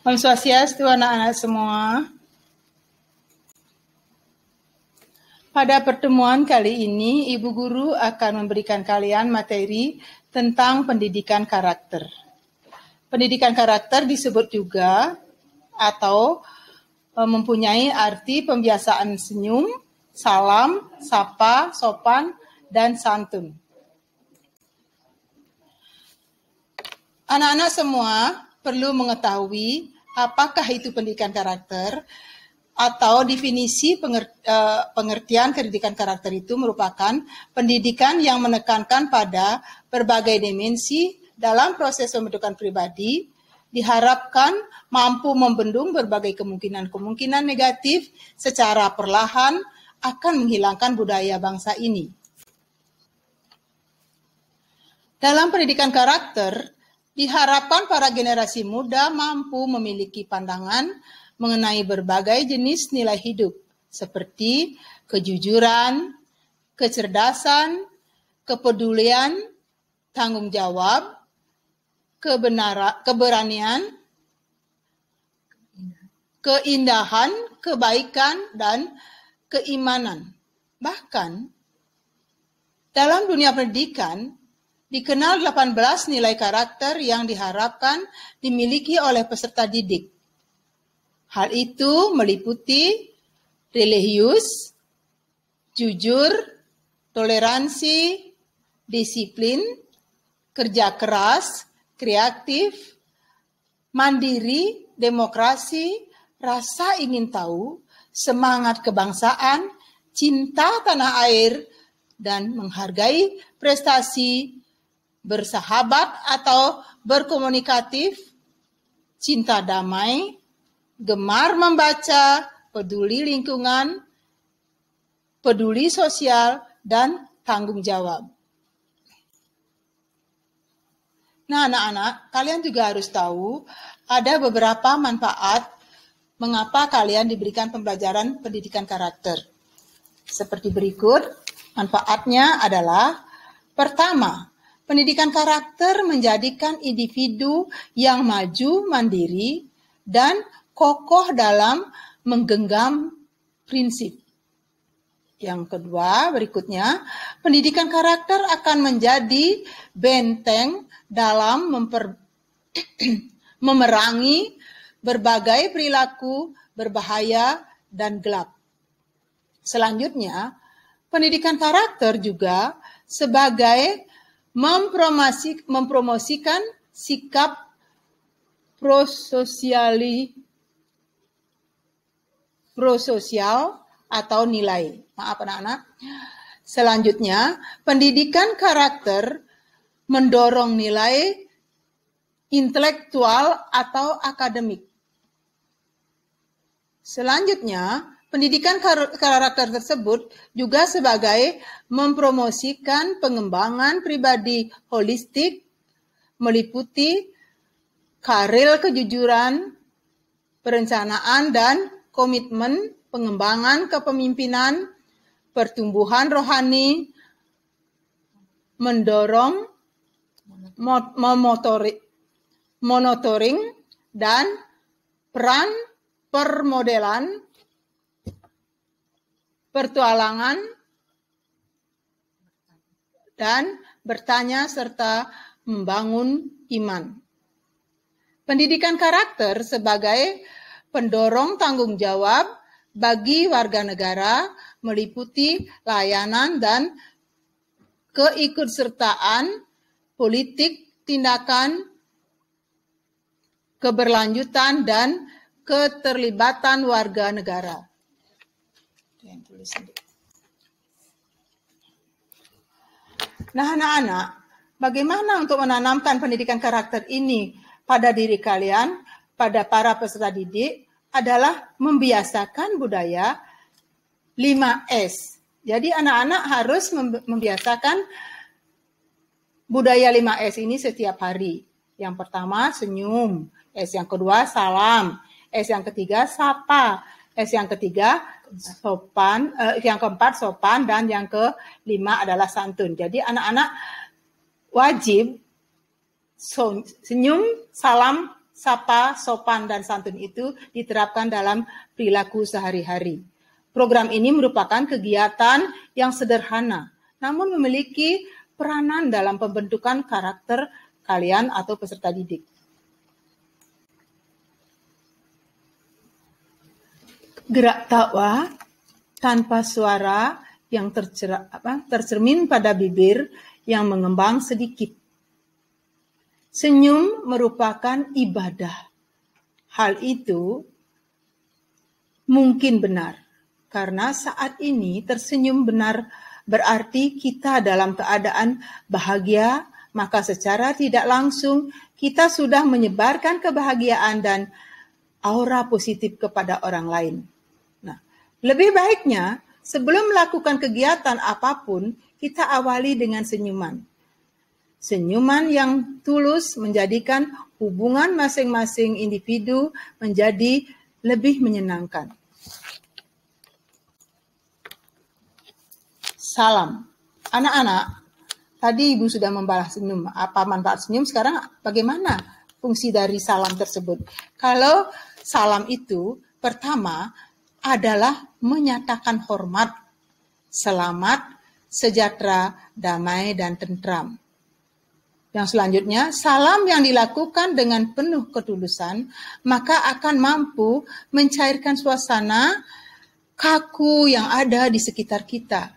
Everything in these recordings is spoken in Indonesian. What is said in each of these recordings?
Om Swastiastu anak-anak semua. Pada pertemuan kali ini, Ibu Guru akan memberikan kalian materi tentang pendidikan karakter. Pendidikan karakter disebut juga atau mempunyai arti pembiasaan senyum, salam, sapa, sopan, dan santun. Anak-anak semua perlu mengetahui apakah itu pendidikan karakter atau definisi pengertian pendidikan karakter itu merupakan pendidikan yang menekankan pada berbagai dimensi dalam proses pembentukan pribadi, diharapkan mampu membendung berbagai kemungkinan-kemungkinan negatif secara perlahan akan menghilangkan budaya bangsa ini. Dalam pendidikan karakter, diharapkan para generasi muda mampu memiliki pandangan mengenai berbagai jenis nilai hidup, seperti kejujuran, kecerdasan, kepedulian, tanggung jawab, keberanian, keindahan, kebaikan, dan keimanan. Bahkan, dalam dunia pendidikan, dikenal 18 nilai karakter yang diharapkan dimiliki oleh peserta didik. Hal itu meliputi religius, jujur, toleransi, disiplin, kerja keras, kreatif, mandiri, demokrasi, rasa ingin tahu, semangat kebangsaan, cinta tanah air, dan menghargai prestasi, bersahabat atau berkomunikatif, cinta damai, gemar membaca, peduli lingkungan, peduli sosial, dan tanggung jawab. Nah, anak-anak, kalian juga harus tahu ada beberapa manfaat mengapa kalian diberikan pembelajaran pendidikan karakter. Seperti berikut, manfaatnya adalah pertama, pendidikan karakter menjadikan individu yang maju, mandiri, dan kokoh dalam menggenggam prinsip. Yang kedua, berikutnya, pendidikan karakter akan menjadi benteng dalam memerangi berbagai perilaku berbahaya dan gelap. Selanjutnya, pendidikan karakter juga sebagai mempromosikan sikap prososial atau nilai. Maaf anak-anak. Selanjutnya, pendidikan karakter mendorong nilai intelektual atau akademik. Selanjutnya, pendidikan karakter tersebut juga sebagai mempromosikan pengembangan pribadi holistik, meliputi karir kejujuran, perencanaan dan komitmen, pengembangan kepemimpinan, pertumbuhan rohani, mendorong monitoring, dan peran permodelan, pertualangan, dan bertanya serta membangun iman. Pendidikan karakter sebagai pendorong tanggung jawab bagi warga negara meliputi layanan dan keikutsertaan politik, tindakan, keberlanjutan, dan keterlibatan warga negara. Nah, anak-anak, bagaimana untuk menanamkan pendidikan karakter ini pada diri kalian, pada para peserta didik, adalah membiasakan budaya 5S. Jadi anak-anak harus membiasakan budaya 5S ini setiap hari. Yang pertama senyum, S yang kedua salam, S yang ketiga sapa, S yang ketiga sopan, yang keempat sopan, dan yang kelima adalah santun. Jadi anak-anak wajib senyum, salam, sapa, sopan, dan santun itu diterapkan dalam perilaku sehari-hari. Program ini merupakan kegiatan yang sederhana, namun memiliki peranan dalam pembentukan karakter kalian atau peserta didik. Gerak tawa tanpa suara yang tercermin pada bibir yang mengembang sedikit. Senyum merupakan ibadah. Hal itu mungkin benar, karena saat ini tersenyum benar berarti kita dalam keadaan bahagia, maka secara tidak langsung kita sudah menyebarkan kebahagiaan dan aura positif kepada orang lain. Nah, lebih baiknya sebelum melakukan kegiatan apapun, kita awali dengan senyuman. Senyuman yang tulus menjadikan hubungan masing-masing individu menjadi lebih menyenangkan. Salam. Anak-anak, tadi Ibu sudah membahas senyum. Apa manfaat senyum? Sekarang bagaimana fungsi dari salam tersebut? Kalau salam itu pertama adalah menyatakan hormat, selamat, sejahtera, damai, dan tentram. Yang selanjutnya, salam yang dilakukan dengan penuh ketulusan, maka akan mampu mencairkan suasana kaku yang ada di sekitar kita.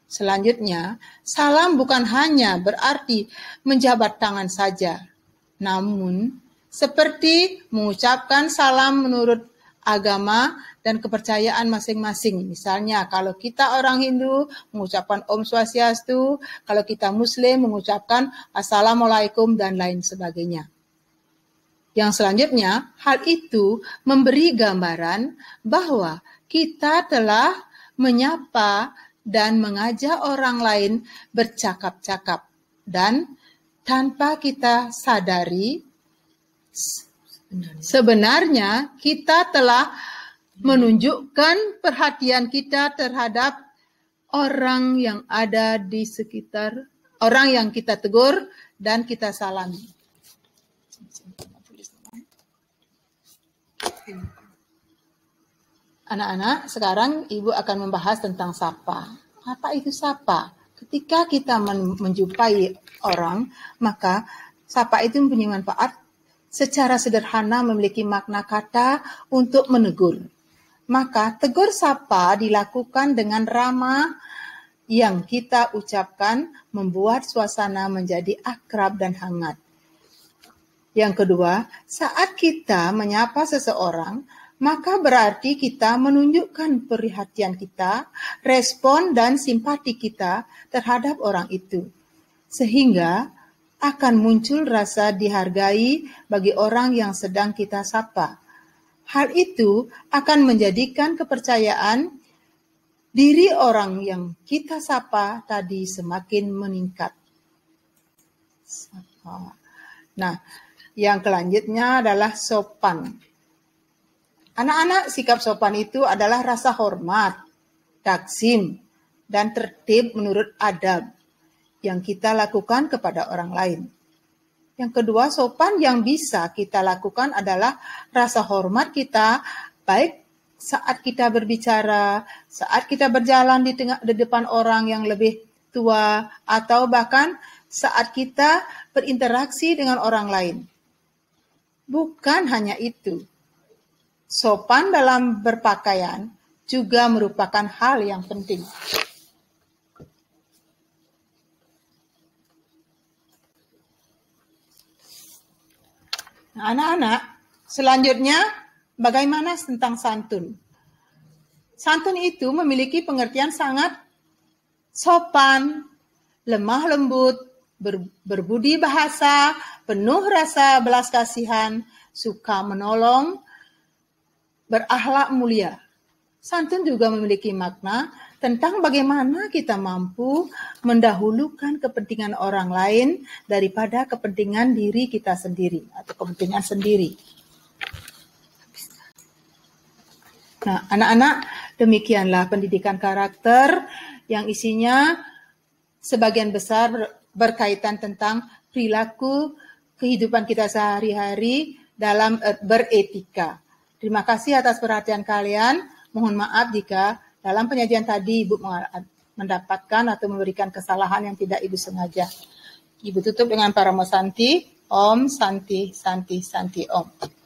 Selanjutnya, salam bukan hanya berarti menjabat tangan saja, namun seperti mengucapkan salam menurut agama dan kepercayaan masing-masing. Misalnya, kalau kita orang Hindu mengucapkan Om Swastiastu, kalau kita Muslim mengucapkan Assalamualaikum dan lain sebagainya. Yang selanjutnya, hal itu memberi gambaran bahwa kita telah menyapa dan mengajak orang lain bercakap-cakap, dan tanpa kita sadari, sebenarnya kita telah menunjukkan perhatian kita terhadap orang yang ada di sekitar, orang yang kita tegur dan kita salami. Anak-anak, sekarang Ibu akan membahas tentang sapa. Apa itu sapa? Ketika kita menjumpai orang, maka sapa itu mempunyai manfaat. Secara sederhana memiliki makna kata untuk menegur. Maka tegur sapa dilakukan dengan ramah yang kita ucapkan membuat suasana menjadi akrab dan hangat. Yang kedua, saat kita menyapa seseorang, maka berarti kita menunjukkan perhatian kita, respon dan simpati kita terhadap orang itu. Sehingga akan muncul rasa dihargai bagi orang yang sedang kita sapa. Hal itu akan menjadikan kepercayaan diri orang yang kita sapa tadi semakin meningkat. Nah, yang selanjutnya adalah sopan. Anak-anak, sikap sopan itu adalah rasa hormat, takzim, dan tertib menurut adab yang kita lakukan kepada orang lain. Yang kedua, sopan yang bisa kita lakukan adalah rasa hormat kita, baik saat kita berbicara, saat kita berjalan di depan orang yang lebih tua, atau bahkan saat kita berinteraksi dengan orang lain. Bukan hanya itu, sopan dalam berpakaian juga merupakan hal yang penting. Nah, anak-anak, selanjutnya bagaimana tentang santun? Santun itu memiliki pengertian sangat sopan, lemah lembut, berbudi bahasa, penuh rasa belas kasihan, suka menolong, berakhlak mulia. Santun juga memiliki makna tentang bagaimana kita mampu mendahulukan kepentingan orang lain daripada kepentingan diri kita sendiri atau kepentingan sendiri. Nah, anak-anak, demikianlah pendidikan karakter yang isinya sebagian besar berkaitan tentang perilaku kehidupan kita sehari-hari dalam beretika. Terima kasih atas perhatian kalian. Mohon maaf jika dalam penyajian tadi Ibu mendapatkan atau memberikan kesalahan yang tidak Ibu sengaja. Ibu tutup dengan Paramo Santi. Om Santi Santi Santi Om.